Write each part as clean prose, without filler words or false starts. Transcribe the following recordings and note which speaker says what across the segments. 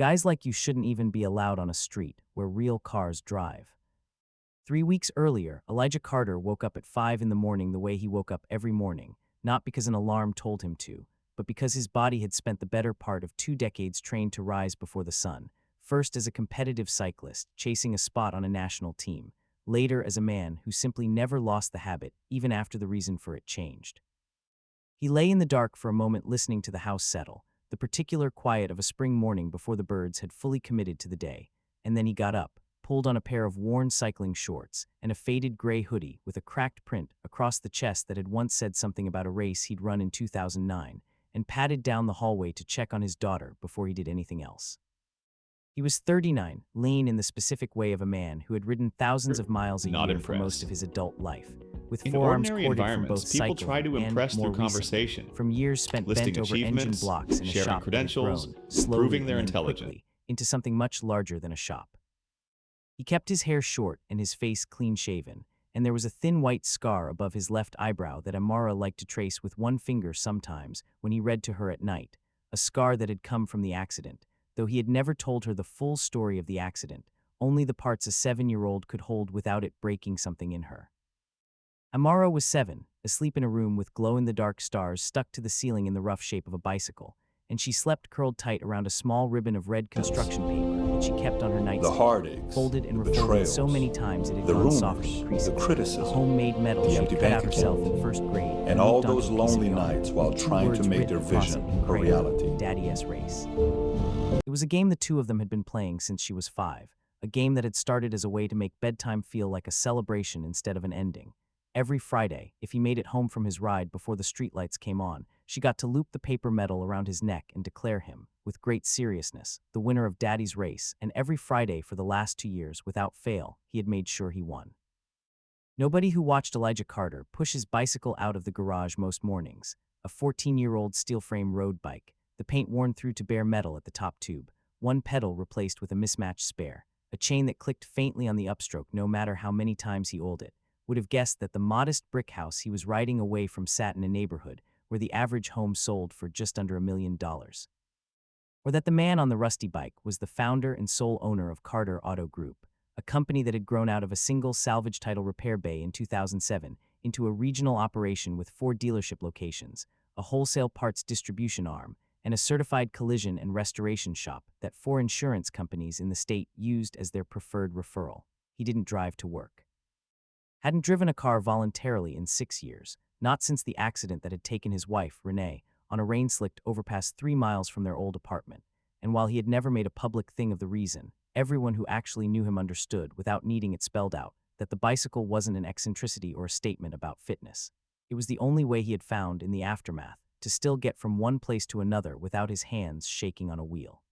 Speaker 1: Guys like you shouldn't even be allowed on a street where real cars drive. 3 weeks earlier, Elijah Carter woke up at 5 in the morning the way he woke up every morning, not because an alarm told him to, but because his body had spent the better part of 2 decades trained to rise before the sun, first as a competitive cyclist chasing a spot on a national team, later as a man who simply never lost the habit even after the reason for it changed. He lay in the dark for a moment listening to the house settle, the particular quiet of a spring morning before the birds had fully committed to the day, and then he got up, pulled on a pair of worn cycling shorts and a faded gray hoodie with a cracked print across the chest that had once said something about a race he'd run in 2009, and padded down the hallway to check on his daughter before he did anything else. He was 39, lean in the specific way of a man who had ridden thousands of miles a
Speaker 2: Not
Speaker 1: year for most
Speaker 2: impressed.
Speaker 1: of his adult life, with
Speaker 2: In
Speaker 1: forearms
Speaker 2: ordinary
Speaker 1: corded from
Speaker 2: environments,
Speaker 1: both
Speaker 2: people try
Speaker 1: cycling
Speaker 2: to
Speaker 1: and,
Speaker 2: impress
Speaker 1: more
Speaker 2: through
Speaker 1: recently,
Speaker 2: conversation,
Speaker 1: from years spent
Speaker 2: listing
Speaker 1: bent over engine
Speaker 2: achievements,
Speaker 1: blocks in a
Speaker 2: sharing
Speaker 1: shop that had
Speaker 2: credentials,
Speaker 1: grown, slowly
Speaker 2: proving they're
Speaker 1: and then
Speaker 2: intelligent.
Speaker 1: quickly, into something much larger than a shop. He kept his hair short and his face clean-shaven, and there was a thin white scar above his left eyebrow that Amara liked to trace with one finger sometimes when he read to her at night, a scar that had come from the accident, though he had never told her the full story of the accident, only the parts a 7-year-old could hold without it breaking something in her. Amara was 7, asleep in a room with glow-in-the-dark stars stuck to the ceiling in the rough shape of a bicycle, and she slept curled tight around a small ribbon of red construction paper that she kept on her
Speaker 3: The
Speaker 1: nightstand,
Speaker 3: heartaches,
Speaker 1: folded and
Speaker 3: the
Speaker 1: refolded
Speaker 3: betrayals,
Speaker 1: so many times it had
Speaker 3: the
Speaker 1: gone soft and
Speaker 3: rumors, the
Speaker 1: creasing, the
Speaker 3: criticism,
Speaker 1: homemade medal
Speaker 3: the
Speaker 1: she
Speaker 3: empty
Speaker 1: cut out
Speaker 3: bank
Speaker 1: herself
Speaker 3: account,
Speaker 1: in first grade,
Speaker 3: and all
Speaker 1: moved onto
Speaker 3: those
Speaker 1: a piece of
Speaker 3: lonely
Speaker 1: yarn,
Speaker 3: nights while
Speaker 1: with two
Speaker 3: trying to
Speaker 1: words
Speaker 3: make their
Speaker 1: written across
Speaker 3: vision
Speaker 1: it in
Speaker 3: a
Speaker 1: crayon,
Speaker 3: reality.
Speaker 1: Daddy-S Race. It was a game the two of them had been playing since she was 5, a game that had started as a way to make bedtime feel like a celebration instead of an ending. Every Friday, if he made it home from his ride before the streetlights came on, she got to loop the paper medal around his neck and declare him, with great seriousness, the winner of Daddy's Race, and every Friday for the last 2 years, without fail, he had made sure he won. Nobody who watched Elijah Carter push his bicycle out of the garage most mornings, a 14-year-old steel-frame road bike, the paint worn through to bare metal at the top tube, one pedal replaced with a mismatched spare, a chain that clicked faintly on the upstroke no matter how many times he oiled it, would have guessed that the modest brick house he was riding away from sat in a neighborhood where the average home sold for just under $1 million. Or that the man on the rusty bike was the founder and sole owner of Carter Auto Group, a company that had grown out of a single salvage title repair bay in 2007 into a regional operation with 4 dealership locations, a wholesale parts distribution arm, and a certified collision and restoration shop that 4 insurance companies in the state used as their preferred referral. He didn't drive to work. Hadn't driven a car voluntarily in 6 years, not since the accident that had taken his wife, Renee, on a rain-slicked overpass 3 miles from their old apartment, and while he had never made a public thing of the reason, everyone who actually knew him understood, without needing it spelled out, that the bicycle wasn't an eccentricity or a statement about fitness. It was the only way he had found, in the aftermath, to still get from one place to another without his hands shaking on a wheel.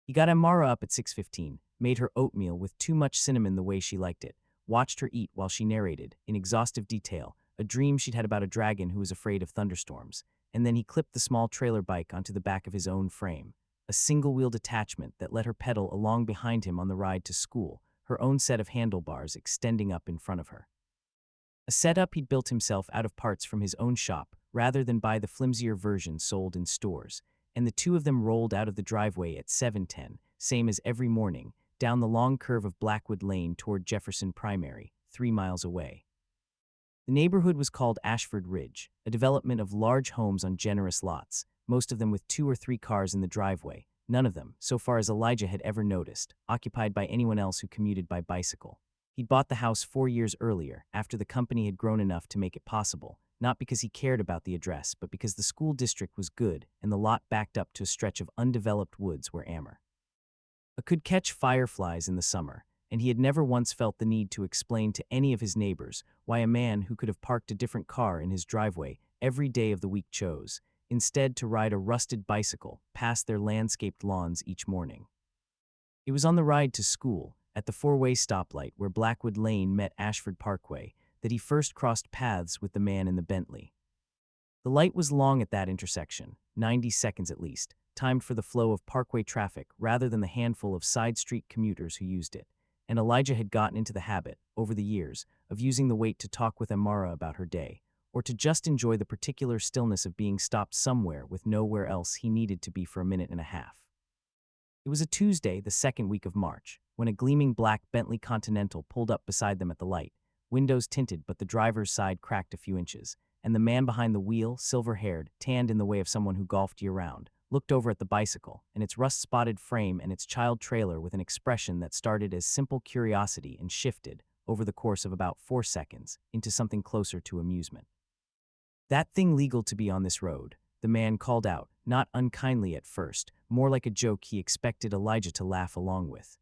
Speaker 1: He got Amara up at 6:15, made her oatmeal with too much cinnamon the way she liked it, watched her eat while she narrated, in exhaustive detail, a dream she'd had about a dragon who was afraid of thunderstorms, and then he clipped the small trailer bike onto the back of his own frame, a single-wheeled attachment that let her pedal along behind him on the ride to school, her own set of handlebars extending up in front of her. A setup he'd built himself out of parts from his own shop, rather than buy the flimsier version sold in stores, and the two of them rolled out of the driveway at 7:10, same as every morning, down the long curve of Blackwood Lane toward Jefferson Primary, 3 miles away. The neighborhood was called Ashford Ridge, a development of large homes on generous lots, most of them with 2 or 3 cars in the driveway, none of them, so far as Elijah had ever noticed, occupied by anyone else who commuted by bicycle. He'd bought the house 4 years earlier, after the company had grown enough to make it possible, not because he cared about the address, but because the school district was good and the lot backed up to a stretch of undeveloped woods where Ammer could catch fireflies in the summer, and he had never once felt the need to explain to any of his neighbors why a man who could have parked a different car in his driveway every day of the week chose, instead, to ride a rusted bicycle past their landscaped lawns each morning. It was on the ride to school, at the 4-way stoplight where Blackwood Lane met Ashford Parkway, that he first crossed paths with the man in the Bentley. The light was long at that intersection, 90 seconds at least, timed for the flow of parkway traffic rather than the handful of side street commuters who used it, and Elijah had gotten into the habit, over the years, of using the wait to talk with Amara about her day, or to just enjoy the particular stillness of being stopped somewhere with nowhere else he needed to be for a minute and a half. It was a Tuesday, the second week of March, when a gleaming black Bentley Continental pulled up beside them at the light, windows tinted but the driver's side cracked a few inches, and the man behind the wheel, silver-haired, tanned in the way of someone who golfed year-round, looked over at the bicycle and its rust-spotted frame and its child trailer with an expression that started as simple curiosity and shifted, over the course of about 4 seconds, into something closer to amusement. "That thing legal to be on this road," the man called out, not unkindly at first, more like a joke he expected Elijah to laugh along with.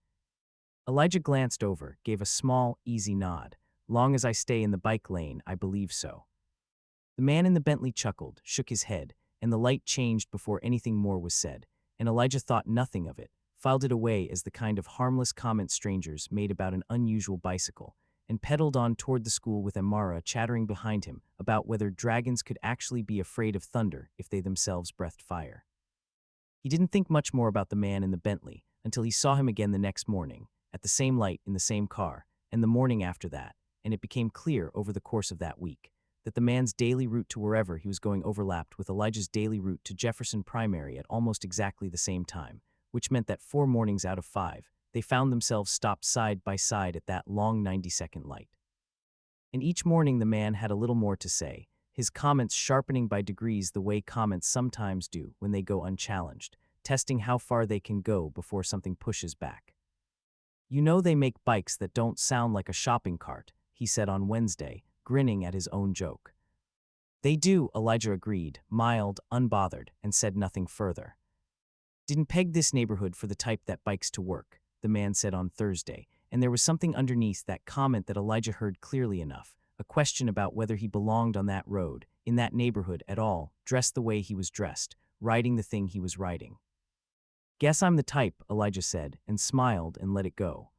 Speaker 1: Elijah glanced over, gave a small, easy nod. "Long as I stay in the bike lane, I believe so." The man in the Bentley chuckled, shook his head, and the light changed before anything more was said, and Elijah thought nothing of it, filed it away as the kind of harmless comment strangers made about an unusual bicycle, and pedaled on toward the school with Amara chattering behind him about whether dragons could actually be afraid of thunder if they themselves breathed fire. He didn't think much more about the man in the Bentley until he saw him again the next morning, at the same light in the same car, and the morning after that, and it became clear over the course of that week that the man's daily route to wherever he was going overlapped with Elijah's daily route to Jefferson Primary at almost exactly the same time, which meant that 4 mornings out of 5, they found themselves stopped side by side at that long 90-second light. And each morning the man had a little more to say, his comments sharpening by degrees the way comments sometimes do when they go unchallenged, testing how far they can go before something pushes back. "You know they make bikes that don't sound like a shopping cart," he said on Wednesday, grinning at his own joke. "They do," Elijah agreed, mild, unbothered, and said nothing further. "Didn't peg this neighborhood for the type that bikes to work," the man said on Thursday, and there was something underneath that comment that Elijah heard clearly enough, a question about whether he belonged on that road, in that neighborhood at all, dressed the way he was dressed, riding the thing he was riding. "Guess I'm the type," Elijah said, and smiled and let it go.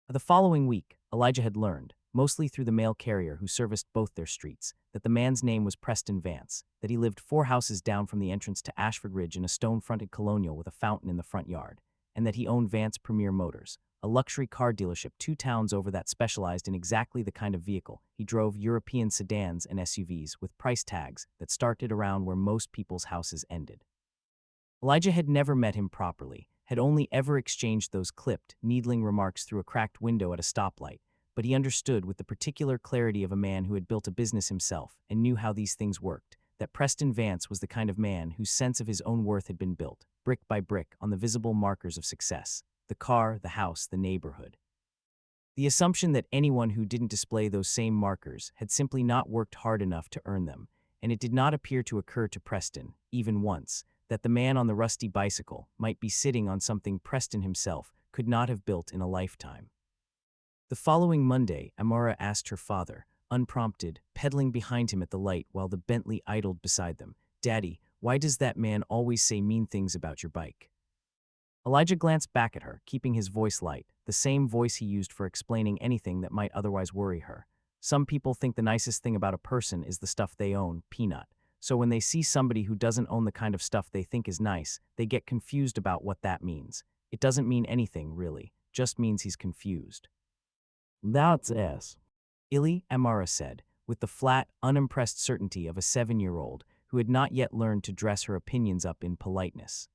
Speaker 1: The following week, Elijah had learned, mostly through the mail carrier who serviced both their streets, that the man's name was Preston Vance, that he lived 4 houses down from the entrance to Ashford Ridge in a stone-fronted colonial with a fountain in the front yard, and that he owned Vance Premier Motors, a luxury car dealership 2 towns over that specialized in exactly the kind of vehicle he drove, European sedans and SUVs with price tags that started around where most people's houses ended. Elijah had never met him properly, had only ever exchanged those clipped, needling remarks through a cracked window at a stoplight, but he understood with the particular clarity of a man who had built a business himself and knew how these things worked, that Preston Vance was the kind of man whose sense of his own worth had been built, brick by brick, on the visible markers of success: the car, the house, the neighborhood. The assumption that anyone who didn't display those same markers had simply not worked hard enough to earn them, and it did not appear to occur to Preston, even once, that the man on the rusty bicycle might be sitting on something Preston himself could not have built in a lifetime. The following Monday, Amara asked her father, unprompted, pedaling behind him at the light while the Bentley idled beside them, "Daddy, why does that man always say mean things about your bike?" Elijah glanced back at her, keeping his voice light, the same voice he used for explaining anything that might otherwise worry her. "Some people think the nicest thing about a person is the stuff they own, peanut. So when they see somebody who doesn't own the kind of stuff they think is nice, they get confused about what that means. It doesn't mean anything, really, just means he's confused." "That's es," Illy, Amara said, with the flat, unimpressed certainty of a 7-year-old who had not yet learned to dress her opinions up in politeness.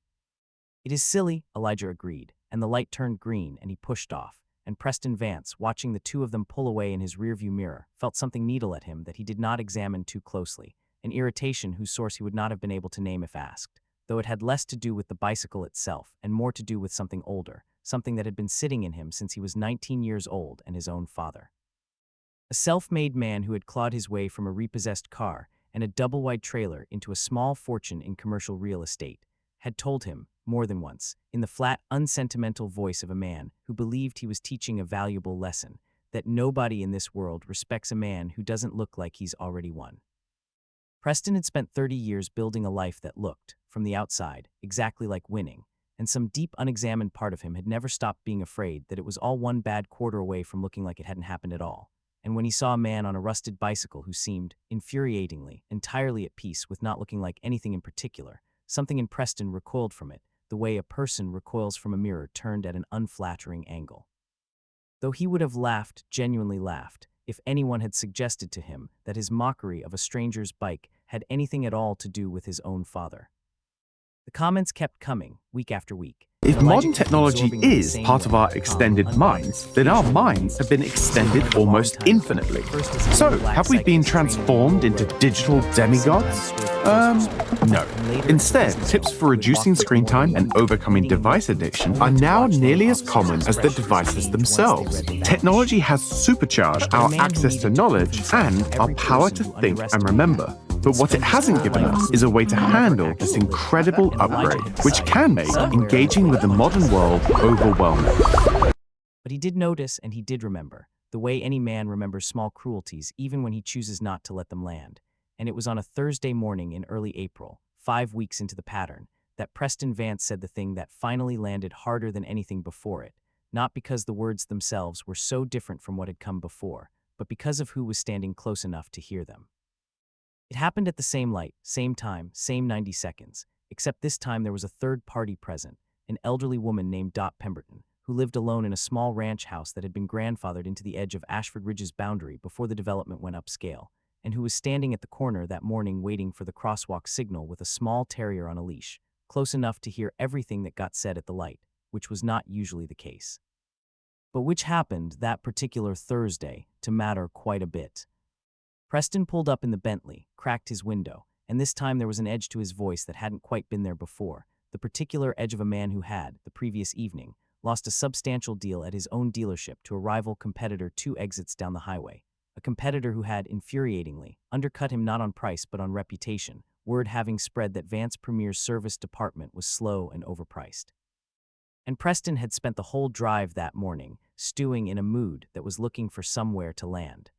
Speaker 1: "It is silly," Elijah agreed, and the light turned green and he pushed off, and Preston Vance, watching the 2 of them pull away in his rearview mirror, felt something needle at him that he did not examine too closely, an irritation whose source he would not have been able to name if asked, though it had less to do with the bicycle itself and more to do with something older, something that had been sitting in him since he was 19 years old and his own father. A self-made man who had clawed his way from a repossessed car and a double-wide trailer into a small fortune in commercial real estate, had told him, more than once, in the flat, unsentimental voice of a man who believed he was teaching a valuable lesson, that nobody in this world respects a man who doesn't look like he's already won. Preston had spent 30 years building a life that looked, from the outside, exactly like winning, and some deep unexamined part of him had never stopped being afraid that it was all one bad quarter away from looking like it hadn't happened at all. And when he saw a man on a rusted bicycle who seemed, infuriatingly, entirely at peace with not looking like anything in particular, something in Preston recoiled from it, the way a person recoils from a mirror turned at an unflattering angle. Though he would have laughed, genuinely laughed, if anyone had suggested to him that his mockery of a stranger's bike had anything at all to do with his own father. The comments kept coming, week after week,
Speaker 2: If
Speaker 1: Elijah
Speaker 2: modern
Speaker 1: kept
Speaker 2: technology
Speaker 1: absorbing them the
Speaker 2: is
Speaker 1: same
Speaker 2: part of
Speaker 1: way,
Speaker 2: our
Speaker 1: calm,
Speaker 2: extended
Speaker 1: unbothered,
Speaker 2: minds, then our
Speaker 1: occasionally
Speaker 2: minds have been
Speaker 1: This
Speaker 2: extended
Speaker 1: is one of a
Speaker 2: almost
Speaker 1: long-time
Speaker 2: infinitely.
Speaker 1: plan. First as a
Speaker 2: So,
Speaker 1: young black
Speaker 2: have we been
Speaker 1: cyclist training in
Speaker 2: transformed
Speaker 1: rural
Speaker 2: into
Speaker 1: roads,
Speaker 2: digital
Speaker 1: sometimes
Speaker 2: demigods?
Speaker 1: swayed closer sport,
Speaker 2: No.
Speaker 1: and later as a
Speaker 2: Instead,
Speaker 1: business
Speaker 2: tips
Speaker 1: owner
Speaker 2: for
Speaker 1: who had
Speaker 2: reducing
Speaker 1: walked
Speaker 2: screen
Speaker 1: more than
Speaker 2: time
Speaker 1: one
Speaker 2: and
Speaker 1: week,
Speaker 2: overcoming
Speaker 1: eating in
Speaker 2: device
Speaker 1: Whole Foods,
Speaker 2: addiction
Speaker 1: only
Speaker 2: are
Speaker 1: to
Speaker 2: now
Speaker 1: watch loan
Speaker 2: nearly as
Speaker 1: officers'
Speaker 2: common as the
Speaker 1: expressions
Speaker 2: devices
Speaker 1: change once they
Speaker 2: themselves.
Speaker 1: read the vanish.
Speaker 2: Technology has supercharged
Speaker 1: But a
Speaker 2: our
Speaker 1: man who
Speaker 2: access to
Speaker 1: needed to prove
Speaker 2: knowledge
Speaker 1: himself to
Speaker 2: and our
Speaker 1: every
Speaker 2: power
Speaker 1: person
Speaker 2: to
Speaker 1: who
Speaker 2: think and
Speaker 1: underestimated
Speaker 2: remember.
Speaker 1: him,
Speaker 2: But what it
Speaker 1: spent his
Speaker 2: hasn't
Speaker 1: whole
Speaker 2: given
Speaker 1: life
Speaker 2: us is a way to
Speaker 1: proving he never
Speaker 2: handle this
Speaker 1: actually lived.
Speaker 2: incredible
Speaker 1: And Elijah
Speaker 2: upgrade,
Speaker 1: had
Speaker 2: which
Speaker 1: decided
Speaker 2: can make
Speaker 1: somewhere
Speaker 2: engaging with the modern world overwhelming.
Speaker 1: But he did notice and he did remember, the way any man remembers small cruelties even when he chooses not to let them land. And it was on a Thursday morning in early April, 5 weeks into the pattern, that Preston Vance said the thing that finally landed harder than anything before it, not because the words themselves were so different from what had come before, but because of who was standing close enough to hear them. It happened at the same light, same time, same 90 seconds, except this time there was a third party present, an elderly woman named Dot Pemberton, who lived alone in a small ranch house that had been grandfathered into the edge of Ashford Ridge's boundary before the development went upscale, and who was standing at the corner that morning waiting for the crosswalk signal with a small terrier on a leash, close enough to hear everything that got said at the light, which was not usually the case. But which happened that particular Thursday to matter quite a bit. Preston pulled up in the Bentley, cracked his window, and this time there was an edge to his voice that hadn't quite been there before, the particular edge of a man who had, the previous evening, lost a substantial deal at his own dealership to a rival competitor 2 exits down the highway, a competitor who had, infuriatingly, undercut him not on price but on reputation, word having spread that Vance Premier's service department was slow and overpriced. And Preston had spent the whole drive that morning, stewing in a mood that was looking for somewhere to land.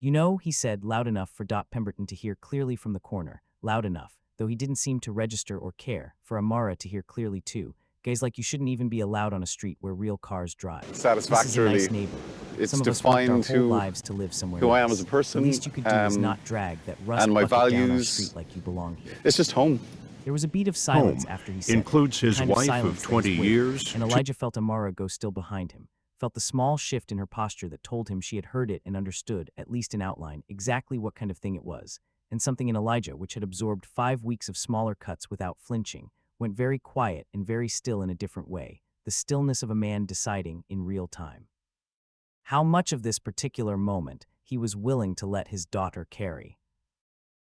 Speaker 1: "You know," he said, loud enough for Dot Pemberton to hear clearly from the corner, loud enough, though he didn't seem to register or care, for Amara to hear clearly too. "Guys like you shouldn't even be allowed on a street where real cars drive.
Speaker 3: Satisfactorily,
Speaker 1: This is a nice neighborhood.
Speaker 3: it's
Speaker 1: Some of us worked our
Speaker 3: defined
Speaker 1: whole lives to live somewhere
Speaker 3: who I
Speaker 1: nice.
Speaker 3: am as a person,
Speaker 1: The least you could do is not drag that rust
Speaker 3: and my
Speaker 1: bucket down our
Speaker 3: values.
Speaker 1: street like you belong here."
Speaker 3: It's just home.
Speaker 1: There was a beat of silence
Speaker 4: Home
Speaker 1: after he said
Speaker 4: includes
Speaker 1: it,
Speaker 4: his
Speaker 1: kind of
Speaker 4: wife
Speaker 1: silence
Speaker 4: of
Speaker 1: that was
Speaker 4: 20
Speaker 1: weighted,
Speaker 4: years.
Speaker 1: and Elijah felt Amara go still behind him, felt the small shift in her posture that told him she had heard it and understood, at least in outline, exactly what kind of thing it was, and something in Elijah, which had absorbed 5 weeks of smaller cuts without flinching, went very quiet and very still in a different way, the stillness of a man deciding in real time how much of this particular moment he was willing to let his daughter carry.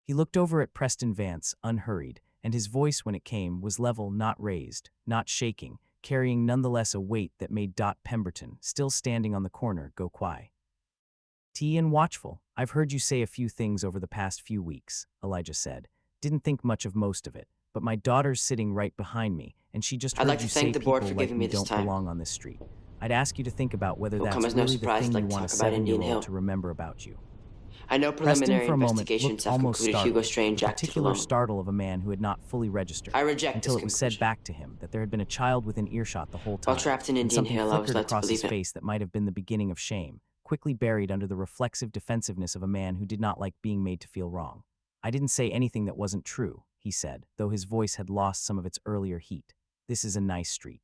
Speaker 1: He looked over at Preston Vance, unhurried, and his voice, when it came, was level, not raised, not shaking, carrying nonetheless a weight that made Dot Pemberton, still standing on the corner, go quiet. "And watchful. I've heard you say a few things over the past few weeks," Elijah said. "Didn't think much of most of it, but my daughter's sitting right behind me, and she just
Speaker 5: I'd
Speaker 1: heard
Speaker 5: like
Speaker 1: you
Speaker 5: to
Speaker 1: say
Speaker 5: thank the board
Speaker 1: people
Speaker 5: for
Speaker 1: like
Speaker 5: giving
Speaker 1: me
Speaker 5: me this
Speaker 1: don't
Speaker 5: time.
Speaker 1: belong on this street. I'd ask you to think about whether
Speaker 5: It'll
Speaker 1: that's
Speaker 5: come as no
Speaker 1: really the
Speaker 5: surprise
Speaker 1: thing
Speaker 5: I'd
Speaker 1: you
Speaker 5: like to
Speaker 1: want a
Speaker 5: talk about Indian
Speaker 1: 7-year-old
Speaker 5: Hill.
Speaker 1: to remember about you."
Speaker 5: I know
Speaker 1: Preston,
Speaker 5: preliminary
Speaker 1: for a moment,
Speaker 5: investigations
Speaker 1: looked
Speaker 5: have
Speaker 1: almost
Speaker 5: concluded
Speaker 1: startled,
Speaker 5: Hugo Strange
Speaker 1: the
Speaker 5: acted
Speaker 1: particular
Speaker 5: alone.
Speaker 1: startle of a man who had not fully registered,
Speaker 5: I reject
Speaker 1: until
Speaker 5: this
Speaker 1: it was said
Speaker 5: conclusion.
Speaker 1: back to him that there had been a child within earshot the whole time,
Speaker 5: While trapped in
Speaker 1: and
Speaker 5: Indian
Speaker 1: something
Speaker 5: Hill, I was
Speaker 1: flickered
Speaker 5: led to
Speaker 1: across his
Speaker 5: believe it.
Speaker 1: face that might have been the beginning of shame, quickly buried under the reflexive defensiveness of a man who did not like being made to feel wrong. "I didn't say anything that wasn't true," he said, though his voice had lost some of its earlier heat. "This is a nice street."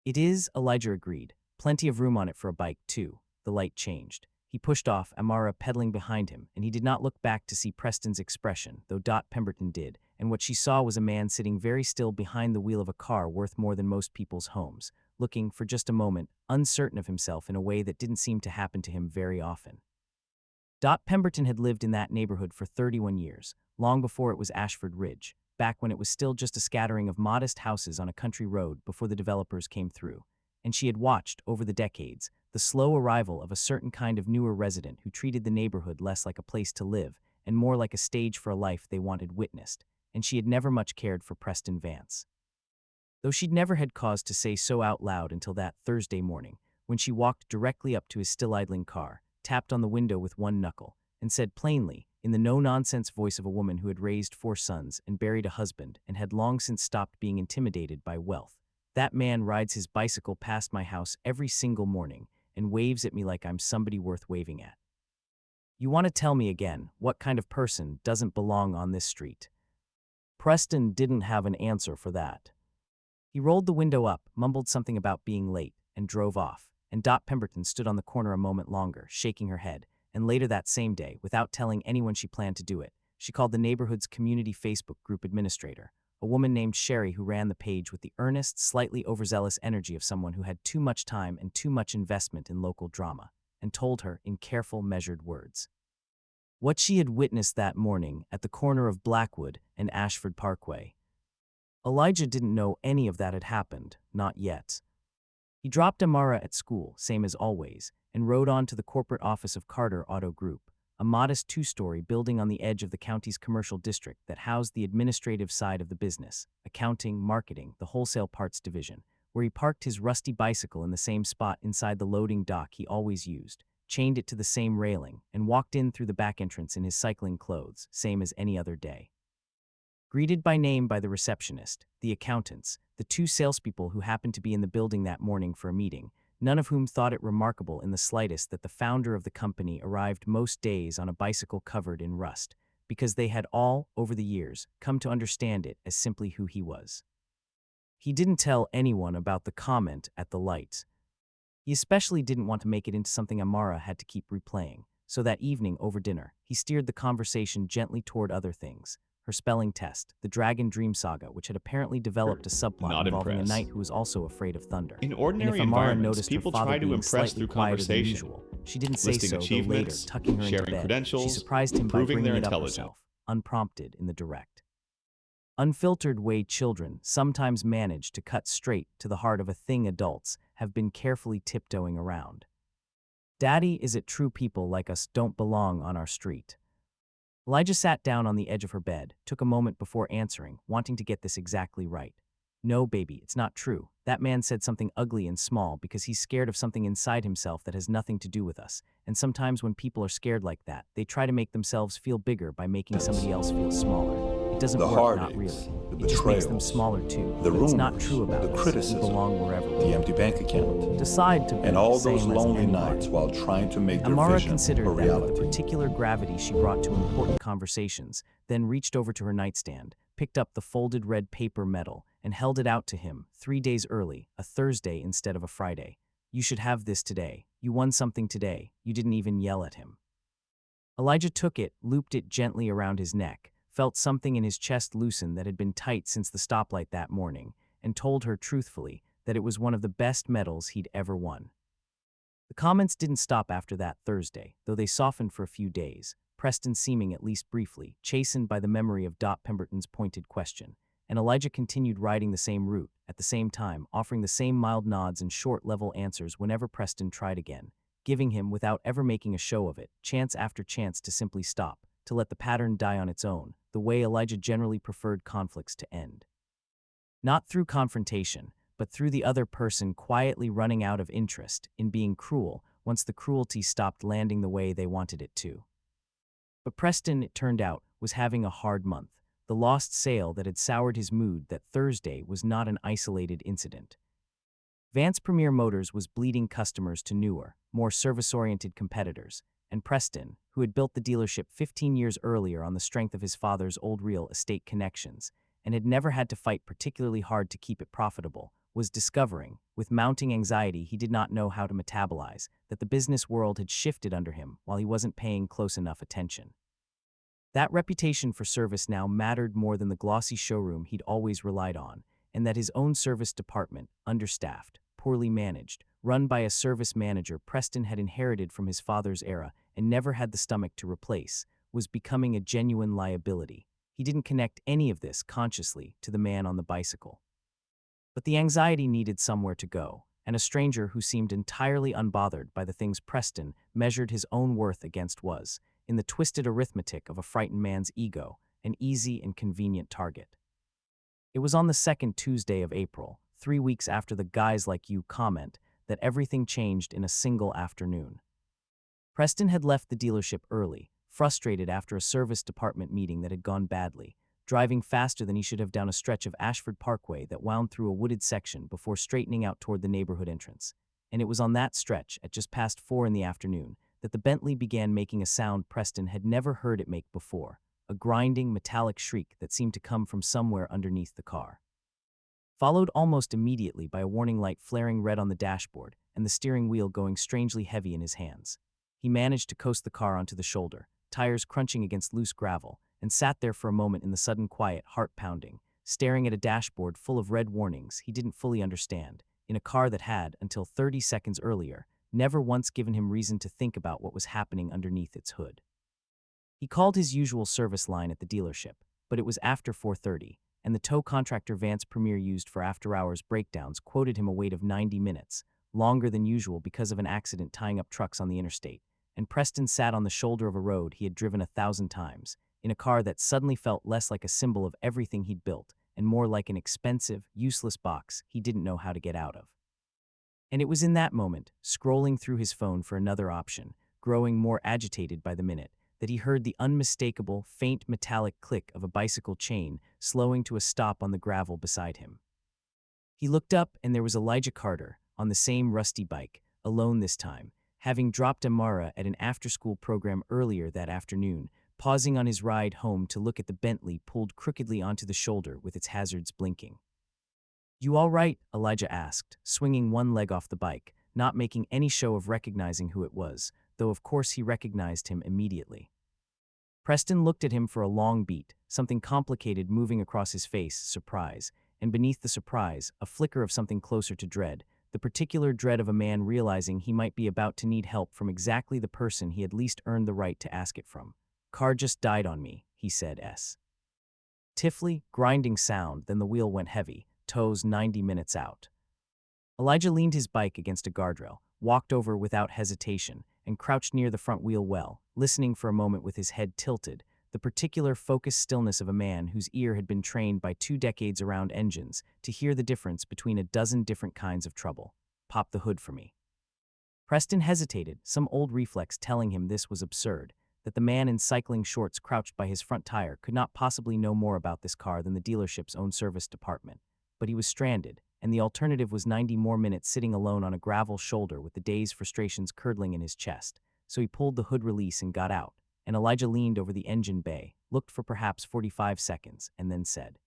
Speaker 1: "It is," Elijah agreed. "Plenty of room on it for a bike, too." The light changed. He pushed off, Amara pedaling behind him, and he did not look back to see Preston's expression, though Dot Pemberton did, and what she saw was a man sitting very still behind the wheel of a car worth more than most people's homes, looking, for just a moment, uncertain of himself in a way that didn't seem to happen to him very often. Dot Pemberton had lived in that neighborhood for 31 years, long before it was Ashford Ridge, back when it was still just a scattering of modest houses on a country road before the developers came through, and she had watched, over the decades, the slow arrival of a certain kind of newer resident who treated the neighborhood less like a place to live and more like a stage for a life they wanted witnessed, and she had never much cared for Preston Vance. Though she'd never had cause to say so out loud until that Thursday morning, when she walked directly up to his still idling car, tapped on the window with one knuckle, and said plainly, in the no-nonsense voice of a woman who had raised 4 sons and buried a husband and had long since stopped being intimidated by wealth, "That man rides his bicycle past my house every single morning and waves at me like I'm somebody worth waving at. You want to tell me again what kind of person doesn't belong on this street?" Preston didn't have an answer for that. He rolled the window up, mumbled something about being late, and drove off, and Dot Pemberton stood on the corner a moment longer, shaking her head, and later that same day, without telling anyone she planned to do it, she called the neighborhood's community Facebook group administrator, a woman named Sherry who ran the page with the earnest, slightly overzealous energy of someone who had too much time and too much investment in local drama, and told her in careful, measured words what she had witnessed that morning at the corner of Blackwood and Ashford Parkway. Elijah didn't know any of that had happened, not yet. He dropped Amara at school, same as always, and rode on to the corporate office of Carter Auto Group, a modest two-story building on the edge of the county's commercial district that housed the administrative side of the business, accounting, marketing, the wholesale parts division, where he parked his rusty bicycle in the same spot inside the loading dock he always used, chained it to the same railing, and walked in through the back entrance in his cycling clothes, same as any other day. Greeted by name by the receptionist, the accountants, the two salespeople who happened to be in the building that morning for a meeting, none of whom thought it remarkable in the slightest that the founder of the company arrived most days on a bicycle covered in rust, because they had all, over the years, come to understand it as simply who he was. He didn't tell anyone about the comment at the lights. He especially didn't want to make it into something Amara had to keep replaying, so that evening over dinner, he steered the conversation gently toward other things. Her spelling test, the Dragon Dream Saga, which had apparently developed a subplot
Speaker 3: Not
Speaker 1: involving
Speaker 3: impressed.
Speaker 1: a knight who was also afraid of thunder.
Speaker 3: In
Speaker 1: And
Speaker 3: ordinary
Speaker 1: if Amara
Speaker 3: environments,
Speaker 1: noticed her
Speaker 3: people
Speaker 1: father
Speaker 3: try to
Speaker 1: being
Speaker 3: impress
Speaker 1: slightly
Speaker 3: through
Speaker 1: quieter than
Speaker 3: conversation,
Speaker 1: usual, she didn't say
Speaker 3: listing
Speaker 1: so, though later,
Speaker 3: achievements,
Speaker 1: tucking her into
Speaker 3: sharing
Speaker 1: bed, she
Speaker 3: credentials,
Speaker 1: surprised him by
Speaker 3: proving
Speaker 1: bringing
Speaker 3: their
Speaker 1: it up
Speaker 3: intelligence.
Speaker 1: herself, unprompted in the direct. Unfiltered way children sometimes manage to cut straight to the heart of a thing adults have been carefully tiptoeing around. Daddy, is it true people like us don't belong on our street? Elijah sat down on the edge of her bed, took a moment before answering, wanting to get this exactly right. No, baby, it's not true. That man said something ugly and small because he's scared of something inside himself that has nothing to do with us. And sometimes when people are scared like that, they try to make themselves feel bigger by making somebody else feel smaller. It doesn't
Speaker 4: The
Speaker 1: work, not
Speaker 4: heartaches,
Speaker 1: really.
Speaker 4: the
Speaker 1: It just makes them
Speaker 4: betrayals,
Speaker 1: smaller too.
Speaker 4: the
Speaker 1: But it's not
Speaker 4: rumors,
Speaker 1: true about
Speaker 4: the
Speaker 1: us.
Speaker 4: criticism,
Speaker 1: We belong wherever we
Speaker 4: the
Speaker 1: are.
Speaker 4: empty bank account,
Speaker 1: Decide to be
Speaker 4: and all
Speaker 1: the
Speaker 4: those
Speaker 1: same as
Speaker 4: lonely
Speaker 1: anyone.
Speaker 4: nights while trying to make their
Speaker 1: Amara
Speaker 4: vision
Speaker 1: considered
Speaker 4: a
Speaker 1: that with the
Speaker 4: reality.
Speaker 1: particular gravity she brought to important conversations, then reached over to her nightstand, picked up the folded red paper medal, and held it out to him, 3 days early, a Thursday instead of a Friday. You should have this today. You won something today. You didn't even yell at him. Elijah took it, looped it gently around his neck, felt something in his chest loosen that had been tight since the stoplight that morning, and told her truthfully that it was one of the best medals he'd ever won. The comments didn't stop after that Thursday, though they softened for a few days, Preston seeming at least briefly chastened by the memory of Dot Pemberton's pointed question, and Elijah continued riding the same route, at the same time offering the same mild nods and short, level answers whenever Preston tried again, giving him, without ever making a show of it, chance after chance to simply stop, to let the pattern die on its own, the way Elijah generally preferred conflicts to end. Not through confrontation, but through the other person quietly running out of interest in being cruel once the cruelty stopped landing the way they wanted it to. But Preston, it turned out, was having a hard month. The lost sale that had soured his mood that Thursday was not an isolated incident. Vance Premier Motors was bleeding customers to newer, more service-oriented competitors, and Preston, who had built the dealership 15 years earlier on the strength of his father's old real estate connections, and had never had to fight particularly hard to keep it profitable, was discovering, with mounting anxiety he did not know how to metabolize, that the business world had shifted under him while he wasn't paying close enough attention. That reputation for service now mattered more than the glossy showroom he'd always relied on, and that his own service department, understaffed, poorly managed, run by a service manager Preston had inherited from his father's era and never had the stomach to replace, was becoming a genuine liability. He didn't connect any of this consciously to the man on the bicycle. But the anxiety needed somewhere to go, and a stranger who seemed entirely unbothered by the things Preston measured his own worth against was, in the twisted arithmetic of a frightened man's ego, an easy and convenient target. It was on the second Tuesday of April, 3 weeks after the "guys like you" comment, that everything changed in a single afternoon. Preston had left the dealership early, frustrated after a service department meeting that had gone badly, driving faster than he should have down a stretch of Ashford Parkway that wound through a wooded section before straightening out toward the neighborhood entrance. And it was on that stretch, at just past 4 in the afternoon, that the Bentley began making a sound Preston had never heard it make before, a grinding, metallic shriek that seemed to come from somewhere underneath the car. Followed almost immediately by a warning light flaring red on the dashboard and the steering wheel going strangely heavy in his hands. He managed to coast the car onto the shoulder, tires crunching against loose gravel, and sat there for a moment in the sudden quiet, heart-pounding, staring at a dashboard full of red warnings he didn't fully understand, in a car that had, until 30 seconds earlier, never once given him reason to think about what was happening underneath its hood. He called his usual service line at the dealership, but it was after 4:30, and the tow contractor Vance Premier used for after-hours breakdowns quoted him a wait of 90 minutes, longer than usual because of an accident tying up trucks on the interstate, and Preston sat on the shoulder of a road he had driven 1,000 times, in a car that suddenly felt less like a symbol of everything he'd built and more like an expensive, useless box he didn't know how to get out of. And it was in that moment, scrolling through his phone for another option, growing more agitated by the minute, that he heard the unmistakable, faint metallic click of a bicycle chain slowing to a stop on the gravel beside him. He looked up and there was Elijah Carter, on the same rusty bike, alone this time, having dropped Amara at an after-school program earlier that afternoon, pausing on his ride home to look at the Bentley pulled crookedly onto the shoulder with its hazards blinking. "You all right?" Elijah asked, swinging one leg off the bike, not making any show of recognizing who it was, though of course he recognized him immediately. Preston looked at him for a long beat, something complicated moving across his face, surprise, and beneath the surprise, a flicker of something closer to dread, the particular dread of a man realizing he might be about to need help from exactly the person he had least earned the right to ask it from. "Car just died on me," he said. Tiffly, grinding sound, then the wheel went heavy, toes 90 minutes out. Elijah leaned his bike against a guardrail, walked over without hesitation, and crouched near the front wheel well, listening for a moment with his head tilted, the particular focused stillness of a man whose ear had been trained by 2 decades around engines to hear the difference between a dozen different kinds of trouble. "Pop the hood for me." Preston hesitated, some old reflex telling him this was absurd, that the man in cycling shorts crouched by his front tire could not possibly know more about this car than the dealership's own service department. But he was stranded, and the alternative was 90 more minutes sitting alone on a gravel shoulder with the day's frustrations curdling in his chest. So he pulled the hood release and got out, and Elijah leaned over the engine bay, looked for perhaps 45 seconds, and then said,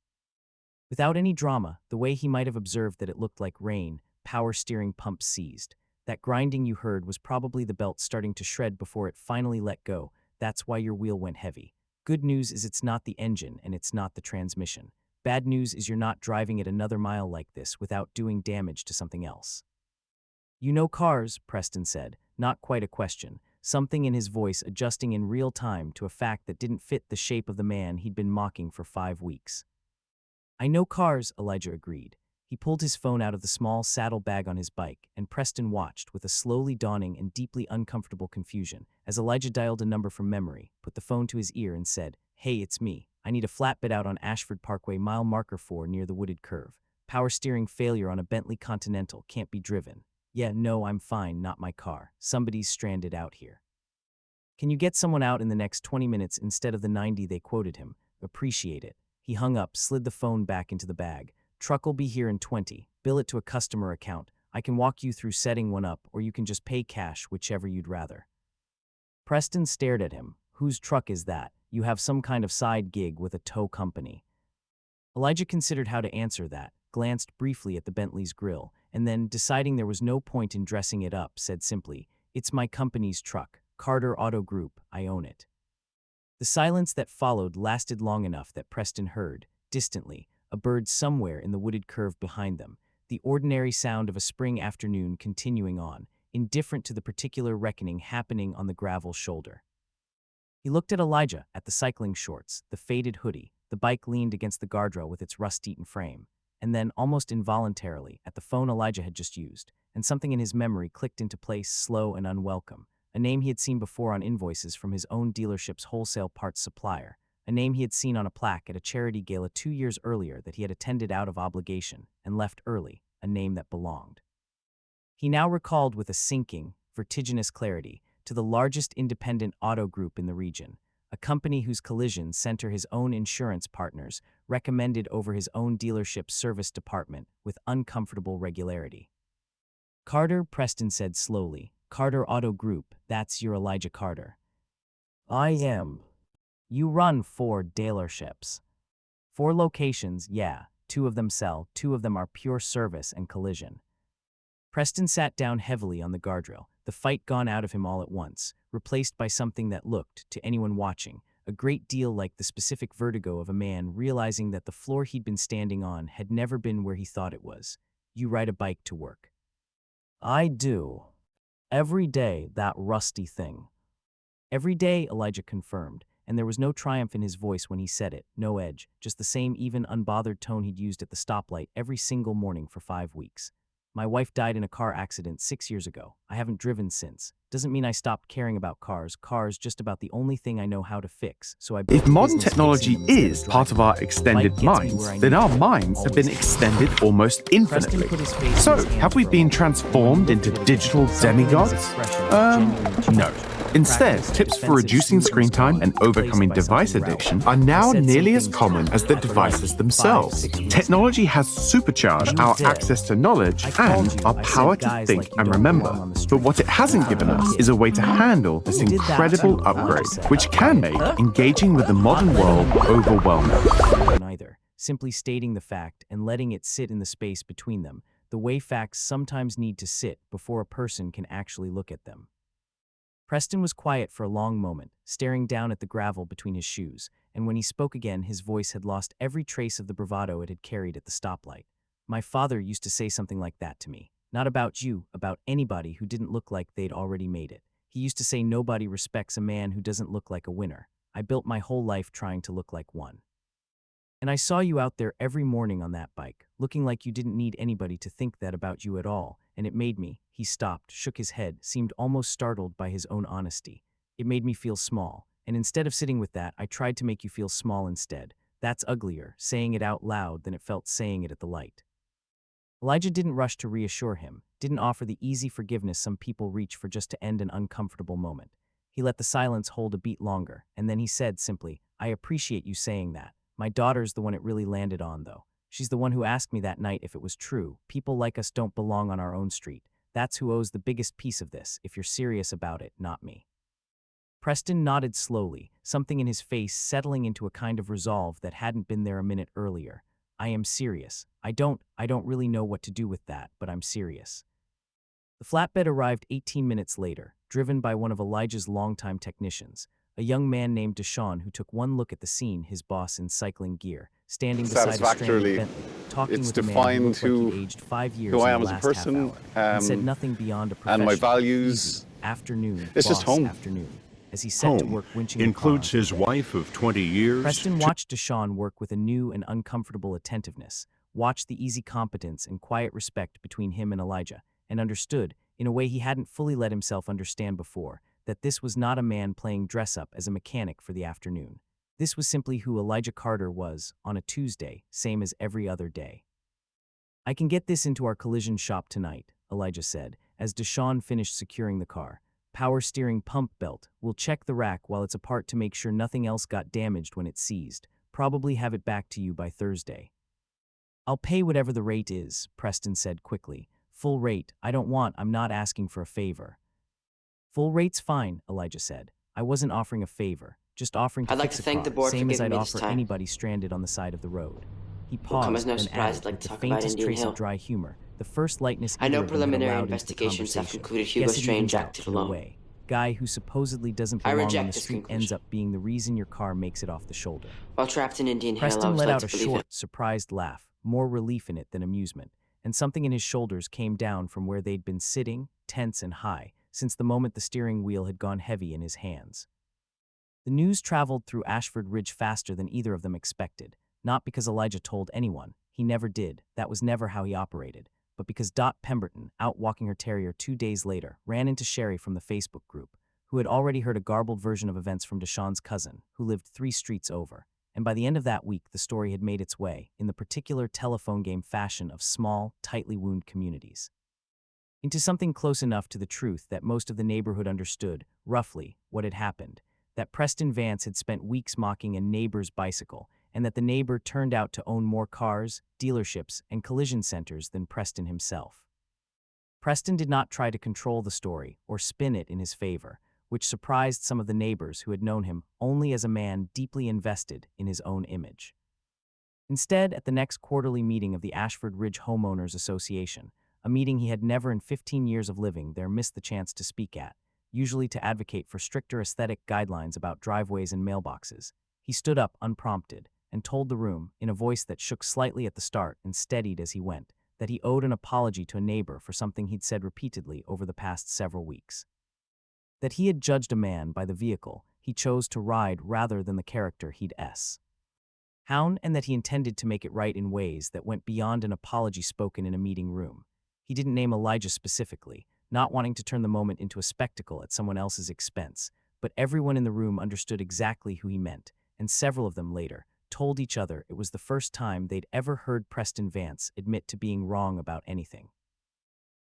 Speaker 1: without any drama, the way he might have observed that it looked like rain, power steering pump seized. "That grinding you heard was probably the belt starting to shred before it finally let go. That's why your wheel went heavy. Good news is it's not the engine and it's not the transmission. Bad news is you're not driving it another mile like this without doing damage to something else." "You know cars," Preston said, not quite a question, something in his voice adjusting in real time to a fact that didn't fit the shape of the man he'd been mocking for 5 weeks. "I know cars," Elijah agreed. He pulled his phone out of the small saddle bag on his bike, and Preston watched with a slowly dawning and deeply uncomfortable confusion as Elijah dialed a number from memory, put the phone to his ear and said, "Hey, it's me. I need a flatbed out on Ashford Parkway, mile marker 4 near the wooded curve. Power steering failure on a Bentley Continental, can't be driven. Yeah, no, I'm fine, not my car. Somebody's stranded out here. Can you get someone out in the next 20 minutes instead of the 90 they quoted him? Appreciate it." He hung up, slid the phone back into the bag. "Truck'll be here in 20. Bill it to a customer account. I can walk you through setting one up, or you can just pay cash, whichever you'd rather." Preston stared at him. "Whose truck is that? You have some kind of side gig with a tow company?" Elijah considered how to answer that, glanced briefly at the Bentley's grille, and then, deciding there was no point in dressing it up, said simply, "It's my company's truck, Carter Auto Group. I own it." The silence that followed lasted long enough that Preston heard, distantly, a bird somewhere in the wooded curve behind them, the ordinary sound of a spring afternoon continuing on, indifferent to the particular reckoning happening on the gravel shoulder. He looked at Elijah, at the cycling shorts, the faded hoodie, the bike leaned against the guardrail with its rust-eaten frame, and then, almost involuntarily, at the phone Elijah had just used, and something in his memory clicked into place slow and unwelcome, a name he had seen before on invoices from his own dealership's wholesale parts supplier, a name he had seen on a plaque at a charity gala 2 years earlier that he had attended out of obligation and left early, a name that belonged. He now recalled with a sinking, vertiginous clarity to the largest independent auto group in the region, a company whose collision center his own insurance partners recommended over his own dealership's service department with uncomfortable regularity. "Carter," Preston said slowly. "Carter Auto Group, that's your Elijah Carter." "I am." "You run 4 dealerships." "4 locations, yeah. 2 of them sell, 2 of them are pure service and collision." Preston sat down heavily on the guardrail, the fight gone out of him all at once, replaced by something that looked, to anyone watching, a great deal like the specific vertigo of a man realizing that the floor he'd been standing on had never been where he thought it was. You ride a bike to work. I do. Every day, that rusty thing. Every day, Elijah confirmed, and there was no triumph in his voice when he said it, no edge, just the same even, unbothered tone he'd used at the stoplight every single morning for 5 weeks. My wife died in a car accident 6 years ago. I haven't driven since. Doesn't mean I stopped caring about cars. Cars just about the only thing I know how to fix, so I built
Speaker 2: If
Speaker 1: a
Speaker 2: modern
Speaker 1: business
Speaker 2: technology
Speaker 1: fixing them instead
Speaker 2: is
Speaker 1: of
Speaker 2: part of
Speaker 1: driving
Speaker 2: our
Speaker 1: them.
Speaker 2: extended
Speaker 1: Life gets me
Speaker 2: minds,
Speaker 1: where I
Speaker 2: then
Speaker 1: need
Speaker 2: our
Speaker 1: to,
Speaker 2: minds have been
Speaker 1: always.
Speaker 2: extended almost infinitely.
Speaker 1: Put his face in
Speaker 2: So,
Speaker 1: his hands
Speaker 2: have we
Speaker 1: for a
Speaker 2: been
Speaker 1: moment.
Speaker 2: transformed
Speaker 1: When he
Speaker 2: into
Speaker 1: looked at it
Speaker 2: digital
Speaker 1: again, something in his
Speaker 2: demigods?
Speaker 1: expression genuinely changed.
Speaker 2: No. Instead,
Speaker 1: Practice,
Speaker 2: tips for
Speaker 1: defensive
Speaker 2: reducing
Speaker 1: suit
Speaker 2: screen
Speaker 1: was
Speaker 2: time
Speaker 1: gone,
Speaker 2: and overcoming
Speaker 1: replaced by
Speaker 2: device
Speaker 1: something rowdy.
Speaker 2: addiction are
Speaker 1: I
Speaker 2: now
Speaker 1: said
Speaker 2: nearly
Speaker 1: some
Speaker 2: as
Speaker 1: things
Speaker 2: common
Speaker 1: to
Speaker 2: as the
Speaker 1: him,
Speaker 2: devices
Speaker 1: like
Speaker 2: themselves.
Speaker 1: 5-6 weeks
Speaker 2: Technology has supercharged
Speaker 1: You
Speaker 2: our
Speaker 1: did.
Speaker 2: access to knowledge
Speaker 1: I called
Speaker 2: and
Speaker 1: you.
Speaker 2: our
Speaker 1: I said,
Speaker 2: power to
Speaker 1: guys
Speaker 2: think
Speaker 1: like you
Speaker 2: and
Speaker 1: don't
Speaker 2: remember.
Speaker 1: belong on the
Speaker 2: But
Speaker 1: street.
Speaker 2: what it hasn't given us is a way to handle this
Speaker 1: Who did that
Speaker 2: incredible
Speaker 1: too?
Speaker 2: upgrade,
Speaker 1: Elijah said.
Speaker 2: which can make engaging with the modern world overwhelming.
Speaker 1: Neither, simply stating the fact and letting it sit in the space between them, the way facts sometimes need to sit before a person can actually look at them. Preston was quiet for a long moment, staring down at the gravel between his shoes, and when he spoke again, his voice had lost every trace of the bravado it had carried at the stoplight. My father used to say something like that to me. Not about you, about anybody who didn't look like they'd already made it. He used to say nobody respects a man who doesn't look like a winner. I built my whole life trying to look like one. And I saw you out there every morning on that bike, looking like you didn't need anybody to think that about you at all, and it made me, he stopped, shook his head, seemed almost startled by his own honesty. It made me feel small, and instead of sitting with that, I tried to make you feel small instead. That's uglier, saying it out loud than it felt saying it at the light. Elijah didn't rush to reassure him, didn't offer the easy forgiveness some people reach for just to end an uncomfortable moment. He let the silence hold a beat longer, and then he said simply, I appreciate you saying that. My daughter's the one it really landed on, though. She's the one who asked me that night if it was true. People like us don't belong on our own street. That's who owes the biggest piece of this, if you're serious about it, not me. Preston nodded slowly, something in his face settling into a kind of resolve that hadn't been there a minute earlier. I am serious. I don't really know what to do with that, but I'm serious. The flatbed arrived 18 minutes later, driven by one of Elijah's longtime technicians, a young man named Deshaun who took one look at the scene, his boss in cycling gear, standing beside a stranded
Speaker 3: Satisfactorily,
Speaker 1: Bentley, talking
Speaker 3: it's
Speaker 1: with a man who
Speaker 3: defined
Speaker 1: looked like he'd
Speaker 3: who
Speaker 1: aged 5 years
Speaker 3: who I
Speaker 1: in
Speaker 3: am
Speaker 1: the
Speaker 3: as a
Speaker 1: last
Speaker 3: person,
Speaker 1: half hour, and said nothing beyond a
Speaker 3: and my
Speaker 1: professional,
Speaker 3: values.
Speaker 1: easy, afternoon,
Speaker 3: It's just
Speaker 1: boss
Speaker 3: home.
Speaker 1: afternoon, as he set to
Speaker 5: Home
Speaker 1: work winching the car
Speaker 5: includes
Speaker 1: onto the
Speaker 5: his
Speaker 1: bed.
Speaker 5: wife of 20 years.
Speaker 1: Preston watched Deshaun work with a new and uncomfortable attentiveness, watched the easy competence and quiet respect between him and Elijah, and understood, in a way he hadn't fully let himself understand before, that this was not a man playing dress-up as a mechanic for the afternoon. This was simply who Elijah Carter was, on a Tuesday, same as every other day. I can get this into our collision shop tonight, Elijah said, as Deshaun finished securing the car. Power steering pump belt. We'll check the rack while it's apart to make sure nothing else got damaged when it's seized. Probably have it back to you by Thursday. I'll pay whatever the rate is, Preston said quickly. Full rate. I'm not asking for a favor. Full rate's fine, Elijah said. I wasn't offering a favor, just offering to
Speaker 6: I'd like
Speaker 1: fix
Speaker 6: to
Speaker 1: a
Speaker 6: thank the
Speaker 1: car,
Speaker 6: board for
Speaker 1: same as
Speaker 6: giving
Speaker 1: I'd
Speaker 6: me this
Speaker 1: offer
Speaker 6: time.
Speaker 1: anybody stranded on the side of the road. He
Speaker 6: Will come as
Speaker 1: paused,
Speaker 6: no
Speaker 1: then
Speaker 6: surprise
Speaker 1: added,
Speaker 6: I'd like
Speaker 1: with
Speaker 6: to
Speaker 1: the
Speaker 6: talk about
Speaker 1: faintest
Speaker 6: Indian
Speaker 1: trace
Speaker 6: Hill.
Speaker 1: of dry humor, the first lightness
Speaker 6: I know
Speaker 1: either of them had
Speaker 6: preliminary
Speaker 1: allowed into the
Speaker 6: investigations have
Speaker 1: conversation.
Speaker 6: concluded Hugo
Speaker 1: Guess it
Speaker 6: Strange
Speaker 1: evens out
Speaker 6: acted
Speaker 1: either
Speaker 6: alone.
Speaker 1: way. Guy who supposedly doesn't
Speaker 6: I
Speaker 1: belong on
Speaker 6: reject
Speaker 1: the
Speaker 6: this
Speaker 1: street ends
Speaker 6: conclusion.
Speaker 1: up being the reason your car makes it off the shoulder.
Speaker 6: While trapped in Indian Hill, I
Speaker 1: Preston
Speaker 6: was
Speaker 1: let
Speaker 6: led
Speaker 1: out
Speaker 6: to
Speaker 1: a
Speaker 6: believe
Speaker 1: short,
Speaker 6: it.
Speaker 1: surprised laugh, more relief in it than amusement, and something in his shoulders came down from where they'd been sitting, tense and high, since the moment the steering wheel had gone heavy in his hands. The news traveled through Ashford Ridge faster than either of them expected, not because Elijah told anyone, he never did, that was never how he operated, but because Dot Pemberton, out walking her terrier 2 days later, ran into Sherry from the Facebook group, who had already heard a garbled version of events from Deshaun's cousin, who lived 3 streets over. And by the end of that week, the story had made its way, in the particular telephone game fashion of small, tightly wound communities, into something close enough to the truth that most of the neighborhood understood, roughly, what had happened, that Preston Vance had spent weeks mocking a neighbor's bicycle, and that the neighbor turned out to own more cars, dealerships, and collision centers than Preston himself. Preston did not try to control the story or spin it in his favor, which surprised some of the neighbors who had known him only as a man deeply invested in his own image. Instead, at the next quarterly meeting of the Ashford Ridge Homeowners Association, a meeting he had never in 15 years of living there missed the chance to speak at, usually to advocate for stricter aesthetic guidelines about driveways and mailboxes. He stood up unprompted and told the room, in a voice that shook slightly at the start and steadied as he went, that he owed an apology to a neighbor for something he'd said repeatedly over the past several weeks. That he had judged a man by the vehicle he chose to ride rather than the character he'd hound, and that he intended to make it right in ways that went beyond an apology spoken in a meeting room. He didn't name Elijah specifically, not wanting to turn the moment into a spectacle at someone else's expense, but everyone in the room understood exactly who he meant, and several of them later told each other it was the first time they'd ever heard Preston Vance admit to being wrong about anything.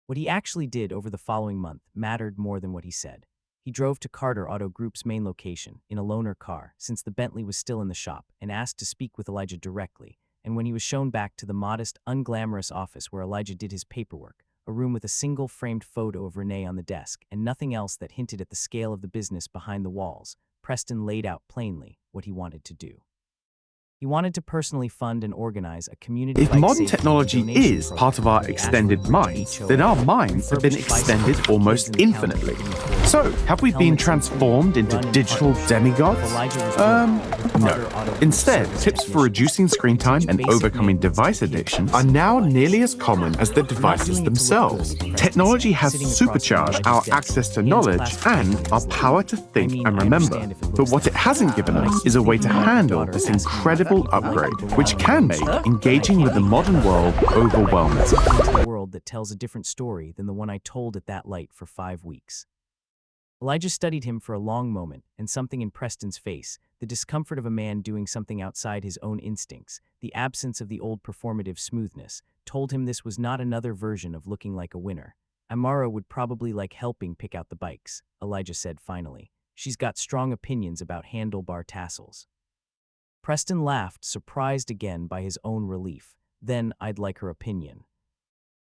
Speaker 1: What he actually did over the following month mattered more than what he said. He drove to Carter Auto Group's main location in a loaner car since the Bentley was still in the shop and asked to speak with Elijah directly, and when he was shown back to the modest, unglamorous office where Elijah did his paperwork, a room with a single framed photo of Renee on the desk and nothing else that hinted at the scale of the business behind the walls, Preston laid out plainly what he wanted to do. He wanted to personally fund and organize a community.
Speaker 2: If modern technology is part of our extended minds, then our minds have been extended almost infinitely. So, have we been transformed into digital demigods? No. Instead, tips for reducing screen time and overcoming device addiction are now nearly as common as the devices themselves. Technology has supercharged our access to knowledge and our power to think and remember. But what it hasn't given us is a way to handle this incredible upgrade, which can make engaging with the modern world overwhelming.
Speaker 1: A world that tells a different story than the one I told at that light for 5 weeks. Elijah studied him for a long moment, and something in Preston's face, the discomfort of a man doing something outside his own instincts, the absence of the old performative smoothness, told him this was not another version of looking like a winner. Amara would probably like helping pick out the bikes, Elijah said finally. She's got strong opinions about handlebar tassels. Preston laughed, surprised again by his own relief. Then I'd like her opinion.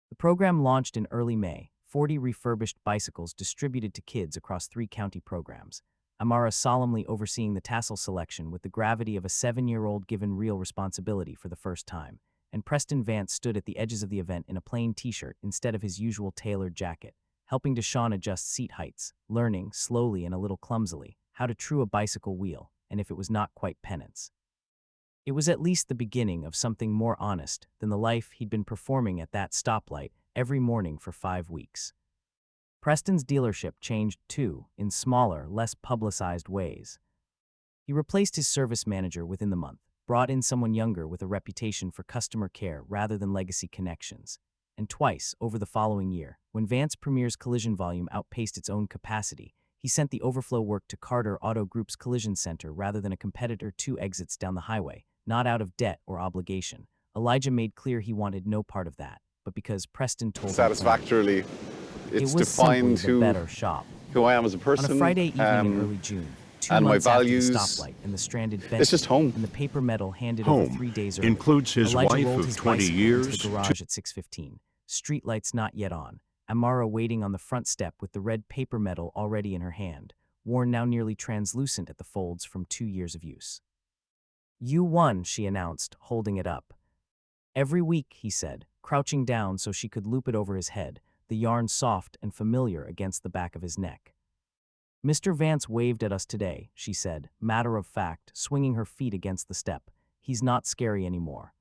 Speaker 1: The program launched in early May, 40 refurbished bicycles distributed to kids across 3 county programs. Amara solemnly overseeing the tassel selection with the gravity of a 7-year-old given real responsibility for the first time, and Preston Vance stood at the edges of the event in a plain t-shirt instead of his usual tailored jacket, helping Deshaun adjust seat heights, learning, slowly and a little clumsily, how to true a bicycle wheel, and if it was not quite penance. It was at least the beginning of something more honest than the life he'd been performing at that stoplight every morning for 5 weeks. Preston's dealership changed too, in smaller, less publicized ways. He replaced his service manager within the month, brought in someone younger with a reputation for customer care rather than legacy connections. And twice, over the following year, when Vance Premier's collision volume outpaced its own capacity, he sent the overflow work to Carter Auto Group's collision center rather than a competitor 2 exits down the highway, not out of debt or obligation. Elijah made clear he wanted no part of that, but because Preston told him
Speaker 3: satisfactorily. It's
Speaker 1: it was
Speaker 3: defined
Speaker 1: simply the better shop.
Speaker 3: who I am as a person.
Speaker 1: On a Friday evening in early June, 2
Speaker 3: and my
Speaker 1: months
Speaker 3: values.
Speaker 1: after the stoplight and the stranded Bentley
Speaker 3: It's just home.
Speaker 1: and the paper medal handed over
Speaker 5: Home
Speaker 1: 3 days early,
Speaker 5: includes his
Speaker 1: Elijah
Speaker 5: wife
Speaker 1: rolled
Speaker 5: of
Speaker 1: his
Speaker 5: 20
Speaker 1: bicycle
Speaker 5: years,
Speaker 1: into the garage at 6:15. Streetlights not yet on. Amara waiting on the front step with the red paper medal already in her hand, worn now nearly translucent at the folds from 2 years of use. "You won," she announced, holding it up. "Every week," he said, crouching down so she could loop it over his head, the yarn soft and familiar against the back of his neck. "Mr. Vance waved at us today," she said, matter of fact, swinging her feet against the step. "He's not scary anymore."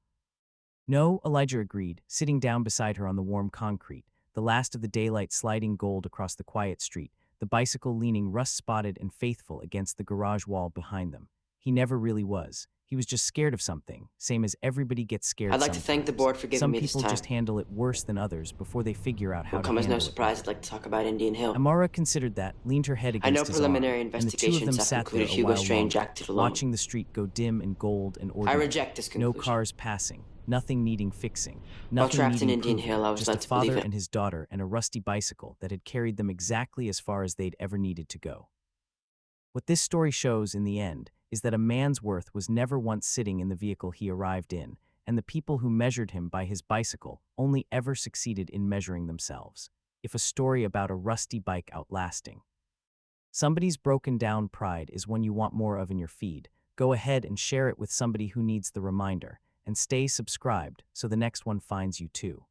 Speaker 1: "No," Elijah agreed, sitting down beside her on the warm concrete, the last of the daylight sliding gold across the quiet street, the bicycle leaning rust-spotted and faithful against the garage wall behind them. He never really was. He was just scared of something, same as everybody gets scared
Speaker 6: I'd like
Speaker 1: sometimes.
Speaker 6: to thank the board for giving
Speaker 1: Some
Speaker 6: me this
Speaker 1: people
Speaker 6: time.
Speaker 1: just handle it worse than others before they figure out how
Speaker 6: Will
Speaker 1: to
Speaker 6: come as
Speaker 1: handle
Speaker 6: no
Speaker 1: it.
Speaker 6: surprise I'd like to talk about Indian Hill.
Speaker 1: Amara considered that, leaned her head
Speaker 6: I know
Speaker 1: against his
Speaker 6: preliminary
Speaker 1: arm, and the two of them
Speaker 6: investigations have
Speaker 1: sat there
Speaker 6: concluded
Speaker 1: a
Speaker 6: Hugo
Speaker 1: while
Speaker 6: Strange
Speaker 1: longer,
Speaker 6: acted alone.
Speaker 1: watching the street go dim and gold and ordinary.
Speaker 6: reject this
Speaker 1: No
Speaker 6: conclusion.
Speaker 1: cars passing, nothing needing fixing,
Speaker 6: While
Speaker 1: nothing
Speaker 6: trapped in
Speaker 1: needing
Speaker 6: Indian
Speaker 1: proving,
Speaker 6: Hill, I was
Speaker 1: just
Speaker 6: led
Speaker 1: a
Speaker 6: to believe
Speaker 1: father
Speaker 6: it.
Speaker 1: and his daughter and a rusty bicycle that had carried them exactly as far as they'd ever needed to go. What this story shows in the end is that a man's worth was never once sitting in the vehicle he arrived in, and the people who measured him by his bicycle only ever succeeded in measuring themselves. If a story about a rusty bike outlasting somebody's broken down pride is one you want more of in your feed, go ahead and share it with somebody who needs the reminder, and stay subscribed so the next one finds you too.